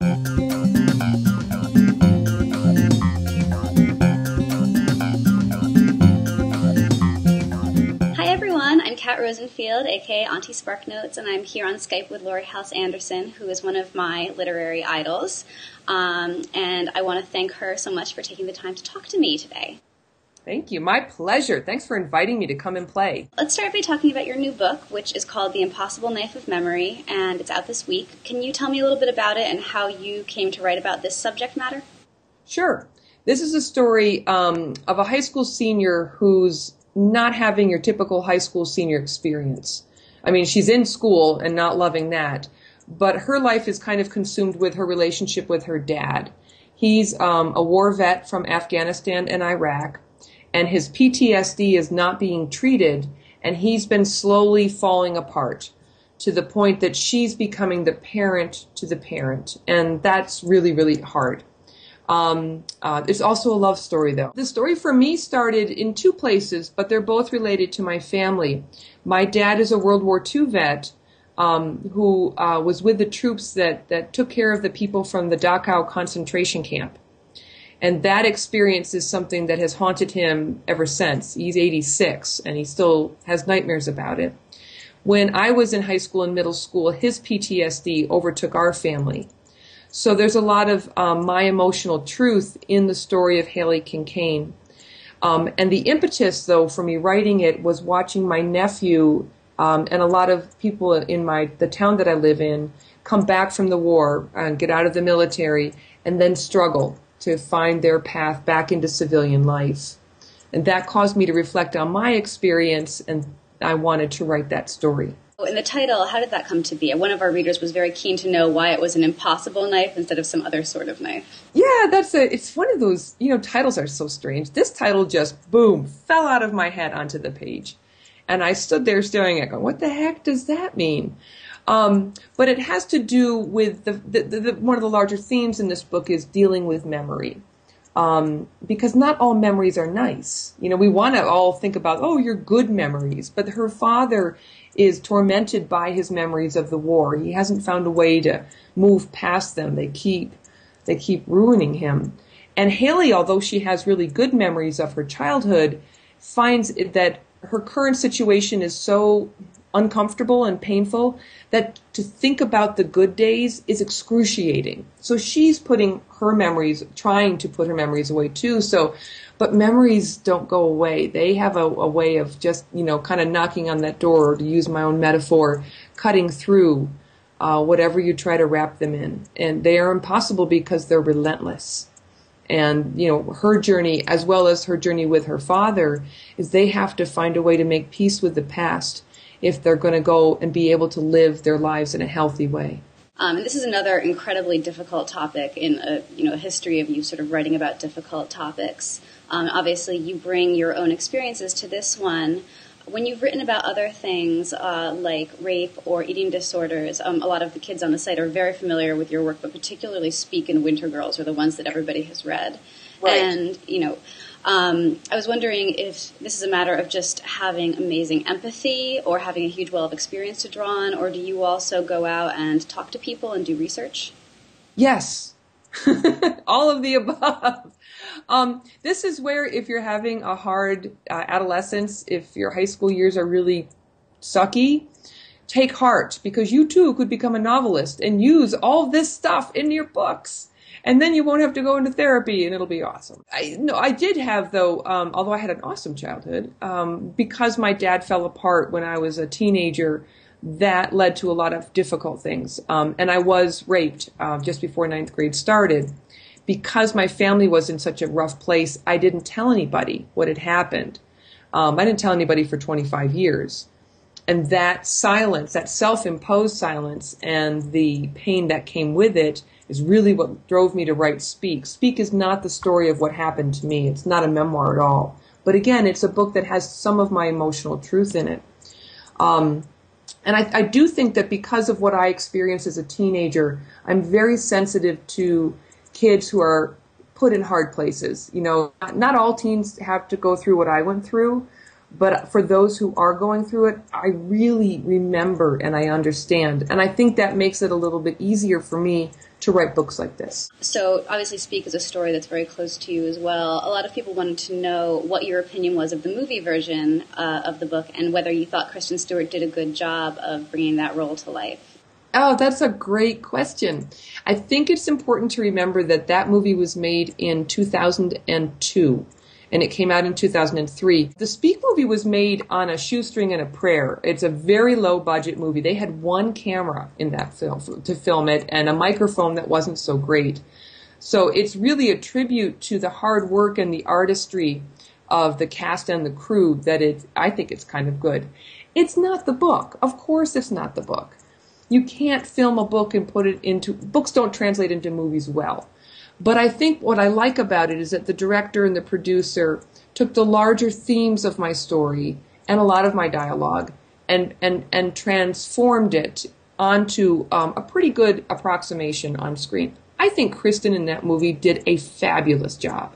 Hi everyone, I'm Kat Rosenfield, aka Auntie SparkNotes, and I'm here on Skype with Laurie Halse, who is one of my literary idols. And I want to thank her so much for taking the time to talk to me today. Thank you. My pleasure. Thanks for inviting me to come and play. Let's start by talking about your new book, which is called The Impossible Knife of Memory, and it's out this week. Can you tell me a little bit about it and how you came to write about this subject matter? Sure. This is a story of a high school senior who's not having your typical high school senior experience. I mean, she's in school and not loving that, but her life is kind of consumed with her relationship with her dad. He's a war vet from Afghanistan and Iraq, and his PTSD is not being treated, and he's been slowly falling apart to the point that she's becoming the parent to the parent, and that's really, really hard. It's also a love story, though. The story for me started in two places, but they're both related to my family. My dad is a World War II vet who was with the troops that took care of the people from the Dachau concentration camp. And that experience is something that has haunted him ever since. He's 86, and he still has nightmares about it. When I was in high school and middle school, his PTSD overtook our family. So there's a lot of my emotional truth in the story of Haley Kincaid. And the impetus, though, for me writing it was watching my nephew and a lot of people in the town that I live in come back from the war and get out of the military and then struggle to find their path back into civilian life. And that caused me to reflect on my experience, and I wanted to write that story. In the title, how did that come to be? One of our readers was very keen to know why it was an impossible knife instead of some other sort of knife. Yeah, it's one of those, titles are so strange. This title just, boom, fell out of my head onto the page. And I stood there staring at it, going, what the heck does that mean? But it has to do with one of the larger themes in this book is dealing with memory. Because not all memories are nice. We want to all think about, your good memories. But her father is tormented by his memories of the war. He hasn't found a way to move past them. They keep ruining him. And Haley, although she has really good memories of her childhood, finds that her current situation is so uncomfortable and painful that to think about the good days is excruciating. So she's trying to put her memories away too. But memories don't go away. They have a way of just, kind of knocking on that door, or to use my own metaphor, cutting through whatever you try to wrap them in. And they are impossible because they're relentless. And, her journey, as well as her journey with her father, is they have to find a way to make peace with the past if they're going to go and be able to live their lives in a healthy way. And this is another incredibly difficult topic in a history of you sort of writing about difficult topics. Obviously, you bring your own experiences to this one. When you've written about other things like rape or eating disorders, a lot of the kids on the site are very familiar with your work, but particularly Speak and Winter Girls are the ones that everybody has read. Right. And, I was wondering if this is a matter of just having amazing empathy or having a huge well of experience to draw on, or do you also go out and talk to people and do research? Yes. All of the above. This is where if you're having a hard adolescence, if your high school years are really sucky, take heart, because you too could become a novelist and use all this stuff in your books. And then you won't have to go into therapy, and it'll be awesome. I did have, though, although I had an awesome childhood, because my dad fell apart when I was a teenager, that led to a lot of difficult things. And I was raped just before 9th grade started. Because my family was in such a rough place, I didn't tell anybody what had happened. I didn't tell anybody for 25 years. And that silence, that self-imposed silence, and the pain that came with it is really what drove me to write Speak. Speak is not the story of what happened to me. It's not a memoir at all. But again, it's a book that has some of my emotional truth in it. And I do think that because of what I experienced as a teenager, I'm very sensitive to kids who are put in hard places. Not all teens have to go through what I went through, but for those who are going through it, I really remember and I understand. And I think that makes it a little bit easier for me to write books like this. So obviously Speak is a story that's very close to you as well. A lot of people wanted to know what your opinion was of the movie version of the book and whether you thought Kristen Stewart did a good job of bringing that role to life. Oh, that's a great question. I think it's important to remember that that movie was made in 2002. And it came out in 2003. The Speak movie was made on a shoestring and a prayer. It's a very low budget movie. They had one camera in that film to film it and a microphone that wasn't so great. So it's really a tribute to the hard work and the artistry of the cast and the crew that I think it's kind of good. It's not the book. Of course it's not the book. You can't film a book and put it into, books don't translate into movies well. But I think what I like about it is that the director and the producer took the larger themes of my story and a lot of my dialogue and transformed it onto a pretty good approximation on screen. I think Kristen in that movie did a fabulous job.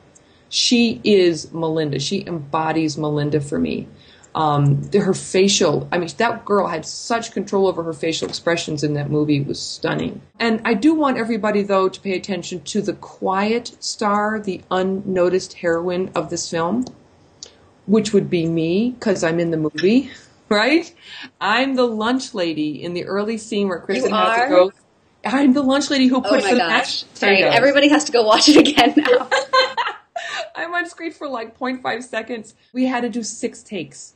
She is Melinda. She embodies Melinda for me. Her facial, I mean, that girl had such control over her facial expressions in that movie. It was stunning. And I do want everybody, though, to pay attention to the quiet star, the unnoticed heroine of this film, which would be me, because I'm in the movie, right? I'm the lunch lady in the early scene where Kristen has to go. I'm the lunch lady who puts the mashed potatoes. Sorry, everybody has to go watch it again now. I'm on screen for like 0.5 seconds. We had to do 6 takes.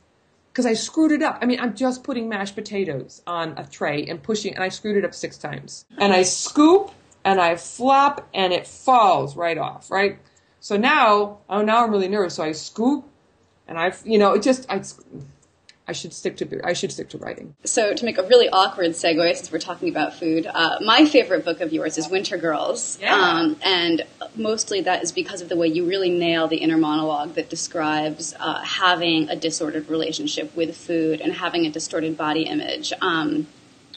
Because I screwed it up. I mean, I'm just putting mashed potatoes on a tray and pushing, and I screwed it up 6 times. And I scoop, and I flop, and it falls right off, right? So now I'm really nervous. So I scoop, and I should stick to writing. So to make a really awkward segue, since we're talking about food, my favorite book of yours is Winter Girls. Yeah. And mostly that is because of the way you really nail the inner monologue that describes having a disordered relationship with food and having a distorted body image. A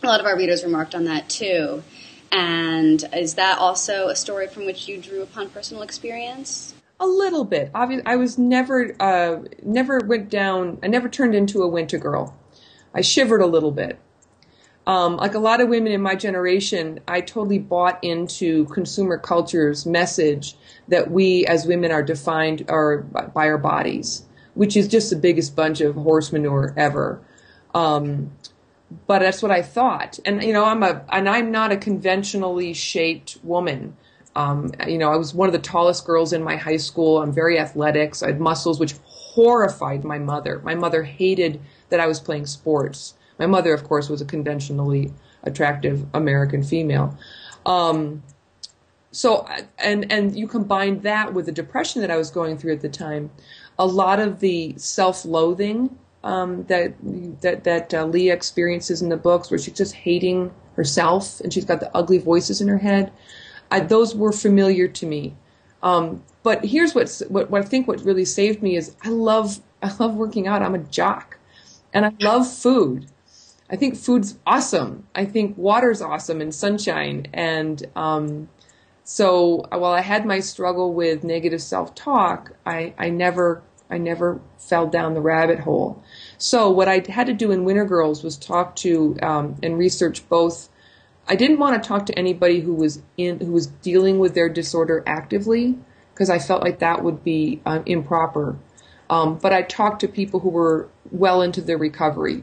lot of our readers remarked on that too. And is that also a story from which you drew upon personal experience? A little bit. I was never turned into a winter girl. I shivered a little bit. Like a lot of women in my generation, I totally bought into consumer culture's message that we as women are defined by our bodies, which is just the biggest bunch of horse manure ever. But that's what I thought. And I'm not a conventionally shaped woman. I was one of the tallest girls in my high school. I'm very athletic. So I had muscles, which horrified my mother. My mother hated that I was playing sports. My mother, of course, was a conventionally attractive American female. So you combine that with the depression that I was going through at the time. A lot of the self-loathing that Leah experiences in the books, where she's just hating herself and she's got the ugly voices in her head. Those were familiar to me. But here's what I think what really saved me is I love working out. I'm a jock. And I love food. I think food's awesome. I think water's awesome and sunshine. And so while I had my struggle with negative self-talk, I never fell down the rabbit hole. So what I had to do in Winter Girls was talk to and research both. I didn't want to talk to anybody who was dealing with their disorder actively, because I felt like that would be improper. But I talked to people who were well into their recovery,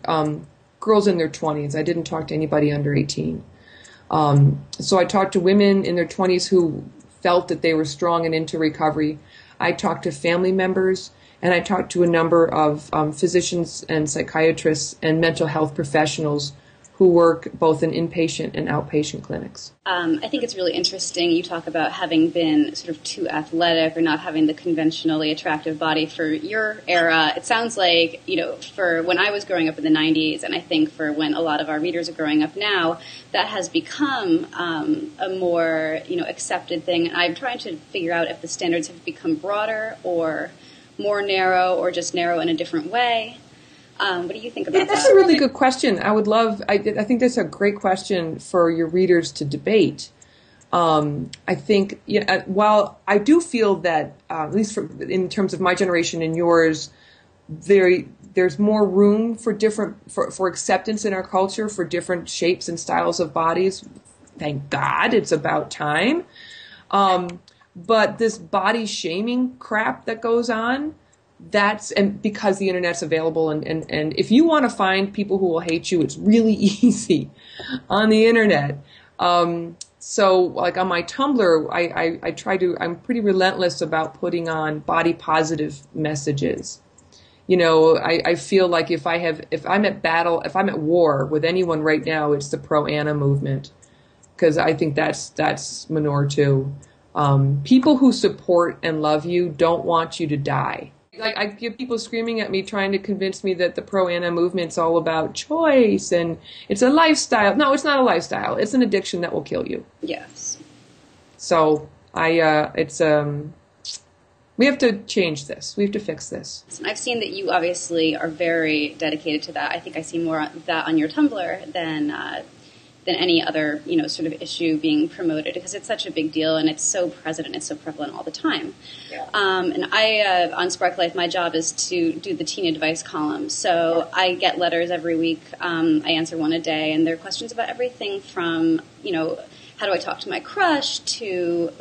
girls in their 20s. I didn't talk to anybody under 18. So I talked to women in their 20s who felt that they were strong and into recovery. I talked to family members, and I talked to a number of physicians and psychiatrists and mental health professionals who work both in inpatient and outpatient clinics. I think it's really interesting. You talk about having been sort of too athletic or not having the conventionally attractive body for your era. It sounds like, for when I was growing up in the 90s, and I think for when a lot of our readers are growing up now, that has become a more, accepted thing. And I'm trying to figure out if the standards have become broader or more narrow or just narrow in a different way. What do you think about that? That's a really good question. I think that's a great question for your readers to debate. I think, while I do feel that, at least in terms of my generation and yours, there's more room for acceptance in our culture for different shapes and styles of bodies. Thank God, it's about time. But this body shaming crap that goes on, and because the internet's available, and if you want to find people who will hate you, it's really easy on the internet. So like on my Tumblr, I'm pretty relentless about putting on body positive messages. I feel like if I'm at war with anyone right now, it's the pro-Anna movement, because I think that's manure too. People who support and love you don't want you to die. Like, I get people screaming at me trying to convince me that the pro-Anna movement's all about choice and it's a lifestyle. No, it's not a lifestyle. It's an addiction that will kill you. Yes. So we have to change this. We have to fix this. I've seen that you obviously are very dedicated to that. I think I see more of that on your Tumblr than any other, sort of issue being promoted, because it's such a big deal and it's so present and it's so prevalent all the time. Yeah. And I, on Spark Life, my job is to do the teen advice column. So I get letters every week. I answer one a day, and they're questions about everything from, how do I talk to my crush, to,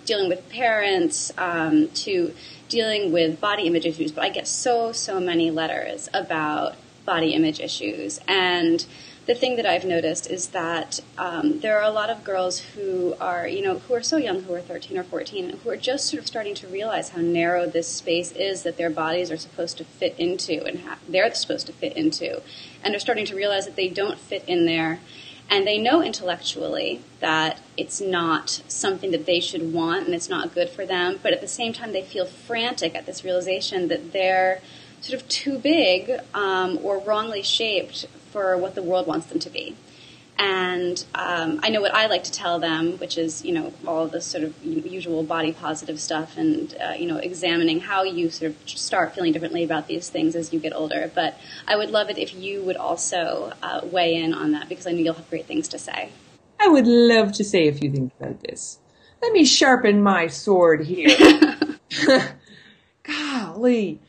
dealing with parents, to dealing with body image issues. But I get so many letters about body image issues. And the thing that I've noticed is that there are a lot of girls who are so young, who are 13 or 14, who are just sort of starting to realize how narrow this space is that their bodies are supposed to fit into and they're supposed to fit into. And they're starting to realize that they don't fit in there. And they know intellectually that it's not something that they should want and it's not good for them. But at the same time, they feel frantic at this realization that they're sort of too big or wrongly shaped for what the world wants them to be. And I know what I like to tell them, which is, all of this sort of usual body positive stuff and, examining how you sort of start feeling differently about these things as you get older. But I would love it if you would also weigh in on that, because I know you'll have great things to say. I would love to say a few things about this. Let me sharpen my sword here. Golly.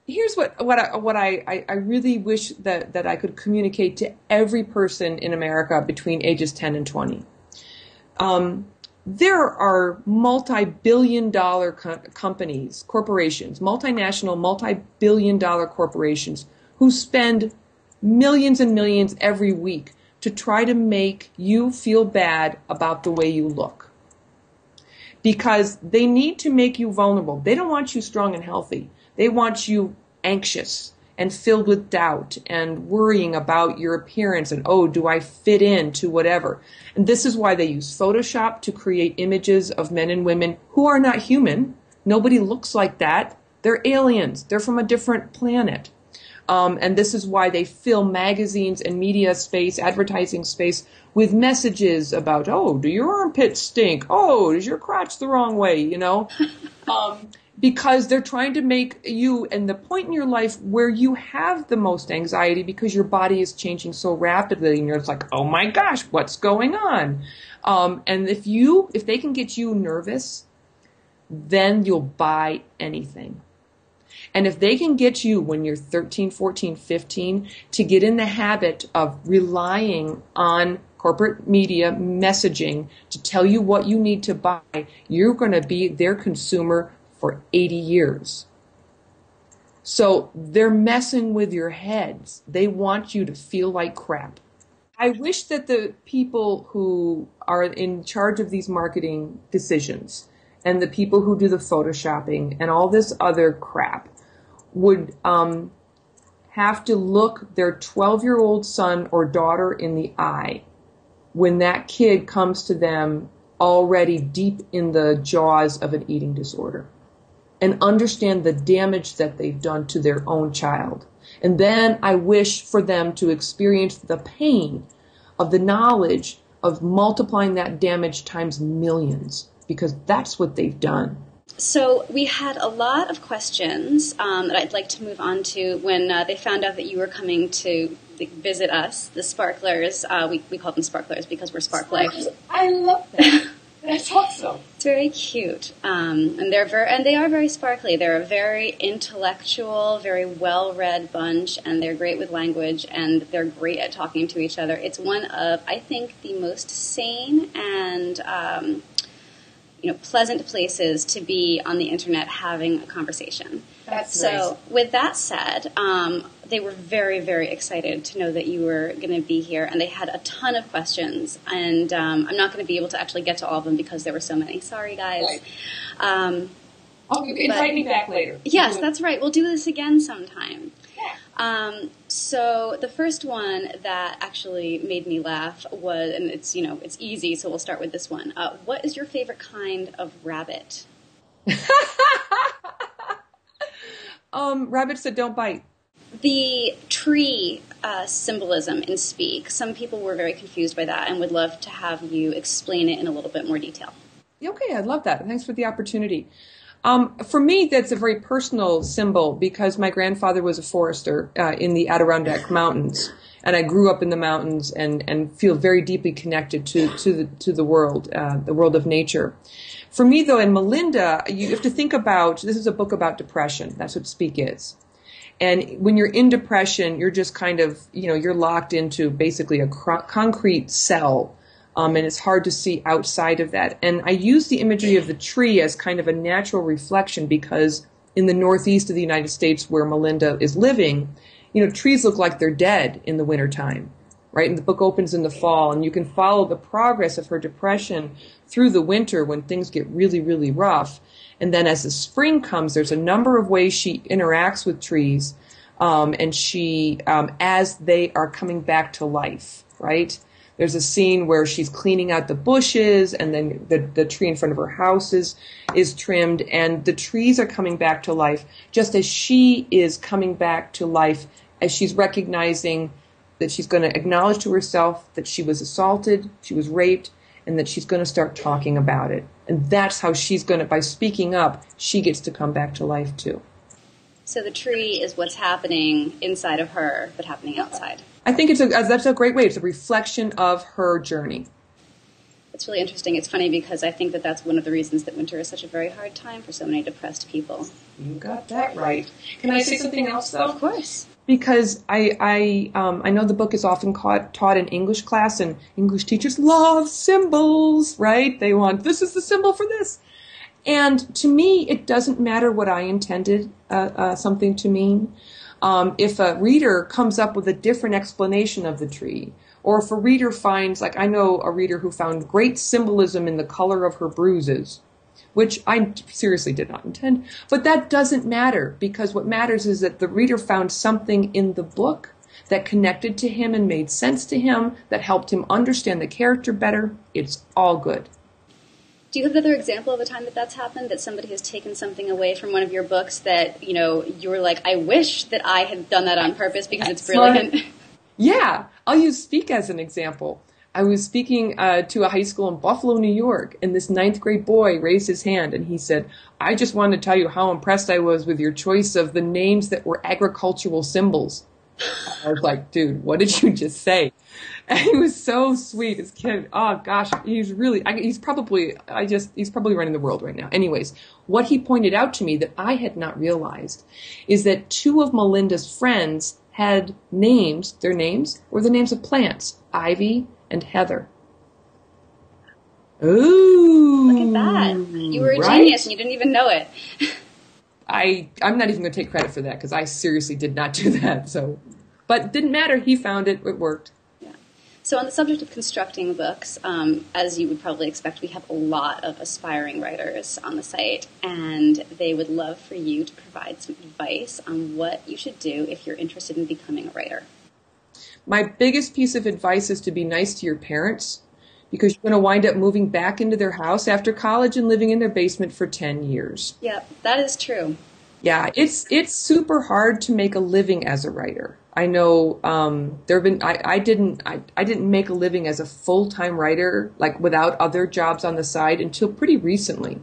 Here's what I really wish that I could communicate to every person in America between ages 10 and 20. There are multi-billion-dollar companies, corporations, multinational, multi-billion-dollar corporations who spend millions and millions every week to try to make you feel bad about the way you look. Because they need to make you vulnerable. They don't want you strong and healthy. They want you anxious and filled with doubt and worrying about your appearance and, do I fit in to whatever? And this is why they use Photoshop to create images of men and women who are not human. Nobody looks like that. They're aliens. They're from a different planet. And this is why they fill magazines and media space, advertising space, with messages about, do your armpits stink? Is your crotch the wrong way? Because they're trying to make you, and the point in your life where you have the most anxiety because your body is changing so rapidly, and you're just like, oh my gosh, what's going on? And if they can get you nervous, then you'll buy anything. And if they can get you when you're 13, 14, 15 to get in the habit of relying on corporate media messaging to tell you what you need to buy, you're going to be their consumer for 80 years. So they're messing with your heads. They want you to feel like crap. I wish that the people who are in charge of these marketing decisions and the people who do the photoshopping and all this other crap would have to look their 12-year-old son or daughter in the eye when that kid comes to them already deep in the jaws of an eating disorder, and understand the damage that they've done to their own child. And then I wish for them to experience the pain of the knowledge of multiplying that damage times millions, because that's what they've done. So we had a lot of questions that I'd like to move on to when they found out that you were coming to visit us, the Sparklers. We call them Sparklers because we're Spark Life. I love that. That's awesome. It's very cute, and they are very sparkly. They're a very intellectual, very well-read bunch, and they're great with language, and they're great at talking to each other. It's one of, I think, the most sane and pleasant places to be on the internet having a conversation. That's so. Nice. With that said, they were very, very excited to know that you were going to be here, and they had a ton of questions. And I'm not going to be able to actually get to all of them because there were so many. Sorry, guys. Right. Invite me back later. Yes, that's right. We'll do this again sometime. Yeah. So the first one that actually made me laugh was, and it's easy, so we'll start with this one. What is your favorite kind of rabbit? Rabbits that don't bite. The tree symbolism in Speak. Some people were very confused by that and would love to have you explain it in a little bit more detail. Okay, I'd love that. Thanks for the opportunity. For me, that's a very personal symbol because my grandfather was a forester in the Adirondack Mountains, and I grew up in the mountains and feel very deeply connected to the world of nature. For me, though, in Melinda, you have to think about, this is a book about depression. That's what Speak is. And when you're in depression, you're just kind of, you're locked into basically a concrete cell. And it's hard to see outside of that. And I use the imagery of the tree as kind of a natural reflection because in the northeast of the United States where Melinda is living, trees look like they're dead in the wintertime, right? And the book opens in the fall, and you can follow the progress of her depression through the winter when things get really, really rough. And then as the spring comes, there's a number of ways she interacts with trees, and she, as they are coming back to life, right? There's a scene where she's cleaning out the bushes, and then the tree in front of her house is trimmed, and the trees are coming back to life, just as she is coming back to life, as she's recognizing that she's going to acknowledge to herself that she was assaulted, she was raped, and that she's going to start talking about it. And that's how she's going to, by speaking up, she gets to come back to life too. So the tree is what's happening inside of her, but happening outside. I think that's a great way. It's a reflection of her journey. It's really interesting. It's funny because I think that that's one of the reasons that winter is such a very hard time for so many depressed people. You got that right. Can I say something else, though? Of course. Because I know the book is often taught in English class, and English teachers love symbols, right? They want, this is the symbol for this. And to me, it doesn't matter what I intended something to mean. If a reader comes up with a different explanation of the tree, or if a reader finds, like I know a reader who found great symbolism in the color of her bruises, which I seriously did not intend, but that doesn't matter, because what matters is that the reader found something in the book that connected to him and made sense to him, that helped him understand the character better. It's all good. Do you have another example of a time that that's happened, that somebody has taken something away from one of your books that, you were like, I wish that I had done that on purpose because it's brilliant? Yeah, I'll use Speak as an example. I was speaking to a high school in Buffalo, New York, and this 9th grade boy raised his hand and he said, I just wanted to tell you how impressed I was with your choice of the names that were agricultural symbols. I was like, dude, what did you just say? And he was so sweet, this kid. Oh gosh, he's probably running the world right now. Anyways, what he pointed out to me that I had not realized is that 2 of Melinda's friends had names. Their names were the names of plants, Ivy and Heather. Ooh. Look at that. You were a genius and you didn't even know it. I'm not even going to take credit for that because I seriously did not do that. But it didn't matter. He found it. It worked. Yeah. So on the subject of constructing books, as you would probably expect, we have a lot of aspiring writers on the site, and they would love for you to provide some advice on what you should do if you're interested in becoming a writer. My biggest piece of advice is to be nice to your parents, because you're going to wind up moving back into their house after college and living in their basement for 10 years. Yeah, that is true. Yeah, it's super hard to make a living as a writer. I know I didn't make a living as a full-time writer, like without other jobs on the side, until pretty recently.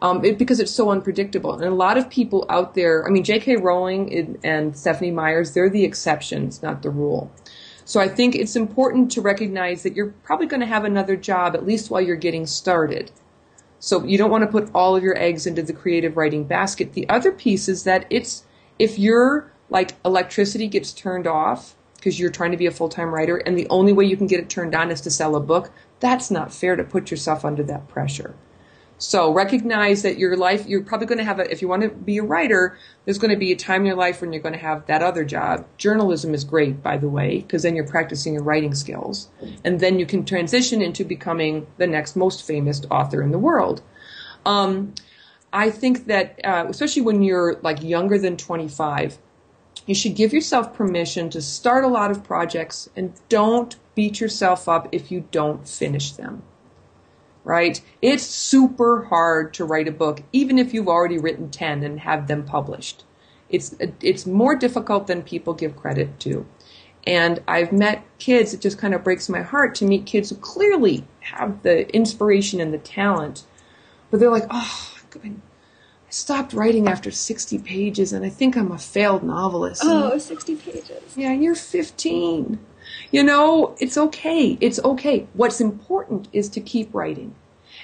Because it's so unpredictable. And a lot of people out there, I mean, J.K. Rowling and Stephanie Meyers, they're the exceptions, not the rule. So I think it's important to recognize that you're probably going to have another job, at least while you're getting started. So you don't want to put all of your eggs into the creative writing basket. The other piece is that if your like electricity gets turned off because you're trying to be a full-time writer and the only way you can get it turned on is to sell a book, that's not fair to put yourself under that pressure. So recognize that your life, you're probably going to have if you want to be a writer, there's going to be a time in your life when you're going to have that other job. Journalism is great, by the way, because then you're practicing your writing skills. And then you can transition into becoming the next most famous author in the world. I think that, especially when you're like younger than 25, you should give yourself permission to start a lot of projects and don't beat yourself up if you don't finish them. Right? It's super hard to write a book, even if you've already written 10 and have them published. It's more difficult than people give credit to. And I've met kids, it just kind of breaks my heart to meet kids who clearly have the inspiration and the talent, but they're like, oh, I stopped writing after 60 pages and I think I'm a failed novelist. Oh, 60 pages. Yeah, and you're 15. You know, it's okay. It's okay. What's important is to keep writing.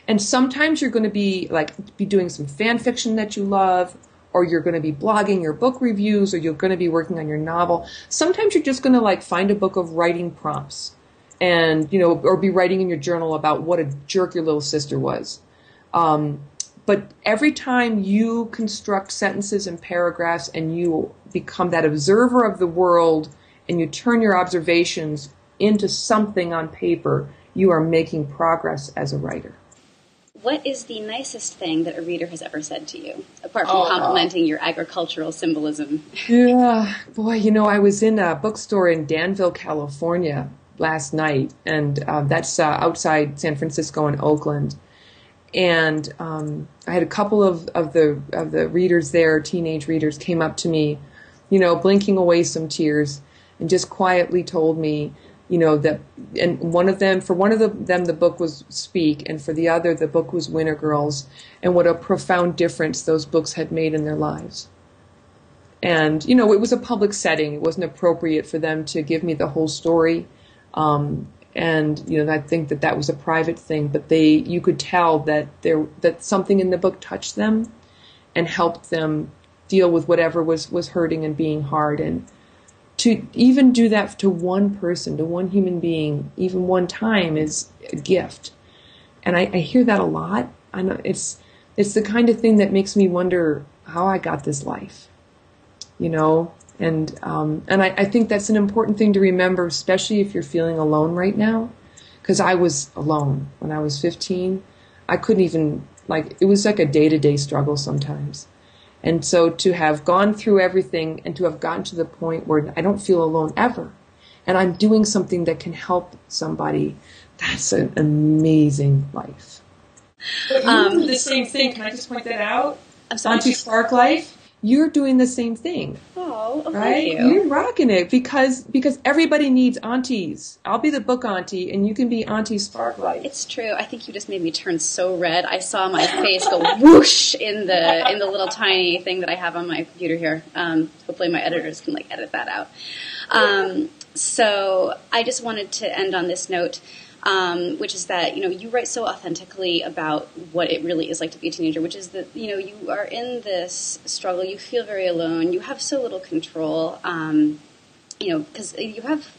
And sometimes you're going to be doing some fan fiction that you love, or you're going to be blogging your book reviews, or you're going to be working on your novel. Sometimes you're just going to find a book of writing prompts and, or be writing in your journal about what a jerk your little sister was. But every time you construct sentences and paragraphs and you become that observer of the world and you turn your observations into something on paper, you are making progress as a writer. What is the nicest thing that a reader has ever said to you, apart from complimenting your agricultural symbolism? Yeah, boy, I was in a bookstore in Danville, California last night, and that's outside San Francisco and Oakland. And I had a couple of the readers there, teenage readers, came up to me, blinking away some tears, and just quietly told me, that, and for one of them, the book was Speak, and for the other, the book was Winter Girls, and what a profound difference those books had made in their lives. And, it was a public setting. It wasn't appropriate for them to give me the whole story. And, I think that was a private thing, but you could tell that something in the book touched them and helped them deal with whatever was hurting and being hard. And to even do that to one person, to one human being, even one time is a gift. And I hear that a lot. I know it's the kind of thing that makes me wonder how I got this life, And I think that's an important thing to remember, especially if you're feeling alone right now, because I was alone when I was 15. I couldn't even, it was like a day-to-day struggle sometimes. And so to have gone through everything and to have gotten to the point where I don't feel alone ever, and I'm doing something that can help somebody, that's an amazing life. But you do the same thing. Can I just point that out? I'm sorry. Auntie Spark Life. You're doing the same thing. Oh, right? Thank you. You're rocking it because everybody needs aunties. I'll be the book auntie, and you can be Auntie Sparklight. It's true. I think you just made me turn so red. I saw my face go whoosh in the little tiny thing that I have on my computer here. Hopefully, my editors can edit that out. So I just wanted to end on this note. Which is that, you write so authentically about what it really is like to be a teenager, which is that, you are in this struggle, you feel very alone, you have so little control, because you have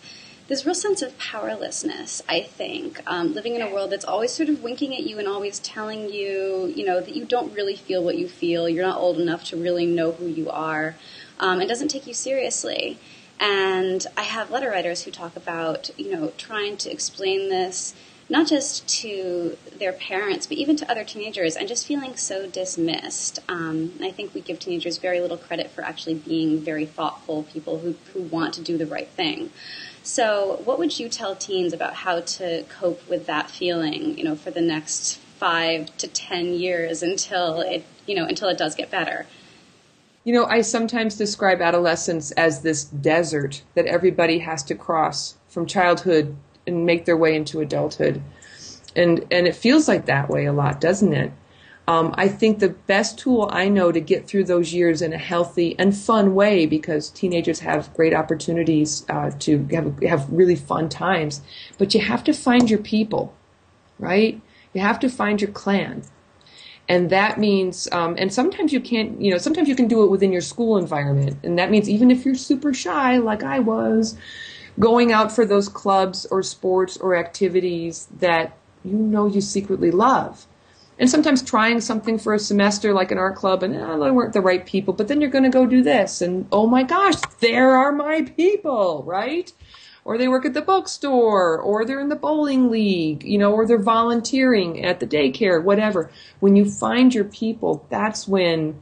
this real sense of powerlessness, I think, living in a world that's always sort of winking at you and always telling you, that you don't really feel what you feel, you're not old enough to really know who you are, and doesn't take you seriously. And I have letter writers who talk about, trying to explain this, not just to their parents, but even to other teenagers, and just feeling so dismissed. I think we give teenagers very little credit for actually being very thoughtful people who want to do the right thing. So what would you tell teens about how to cope with that feeling, for the next 5 to 10 years until it does get better? I sometimes describe adolescence as this desert that everybody has to cross from childhood and make their way into adulthood. And it feels like that way a lot, doesn't it? I think the best tool I know to get through those years in a healthy and fun way, because teenagers have great opportunities to have really fun times, but you have to find your people, right? You have to find your clan. And that means, and sometimes you can't, sometimes you can do it within your school environment. And that means even if you're super shy, like I was, going out for those clubs or sports or activities that you secretly love. And sometimes trying something for a semester like an art club and they weren't the right people, but then you're going to go do this and oh my gosh, there are my people, right? Or they work at the bookstore, or they're in the bowling league, or they're volunteering at the daycare, whatever. When you find your people, that's when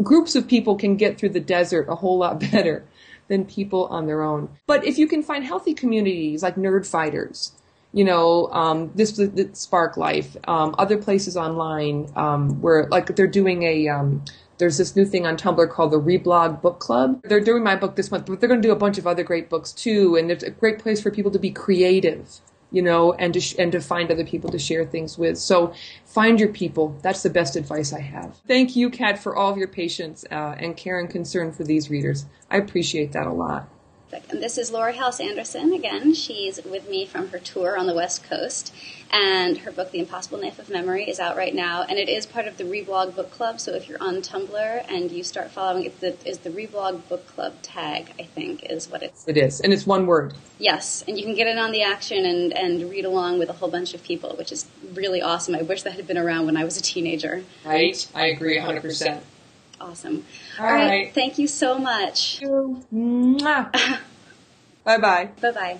groups of people can get through the desert a whole lot better than people on their own. But if you can find healthy communities like Nerd Fighters, this Spark Life, other places online, where like they're doing there's this new thing on Tumblr called the Reblog Book Club. They're doing my book this month, but they're going to do a bunch of other great books too. And it's a great place for people to be creative, and to find other people to share things with. So find your people. That's the best advice I have. Thank you, Kat, for all of your patience and care and concern for these readers. I appreciate that a lot. And this is Laurie Halse Anderson again. She's with me from her tour on the West Coast, and her book, The Impossible Knife of Memory, is out right now, and it is part of the Reblog Book Club. So if you're on Tumblr and you start following it, is the Reblog Book Club tag, I think, is what it's. It is, and it's one word. Yes, and you can get in on the action and read along with a whole bunch of people, which is really awesome. I wish that had been around when I was a teenager. Right, I agree 100%. Awesome. All right. Thank you so much. Bye-bye. Bye-bye.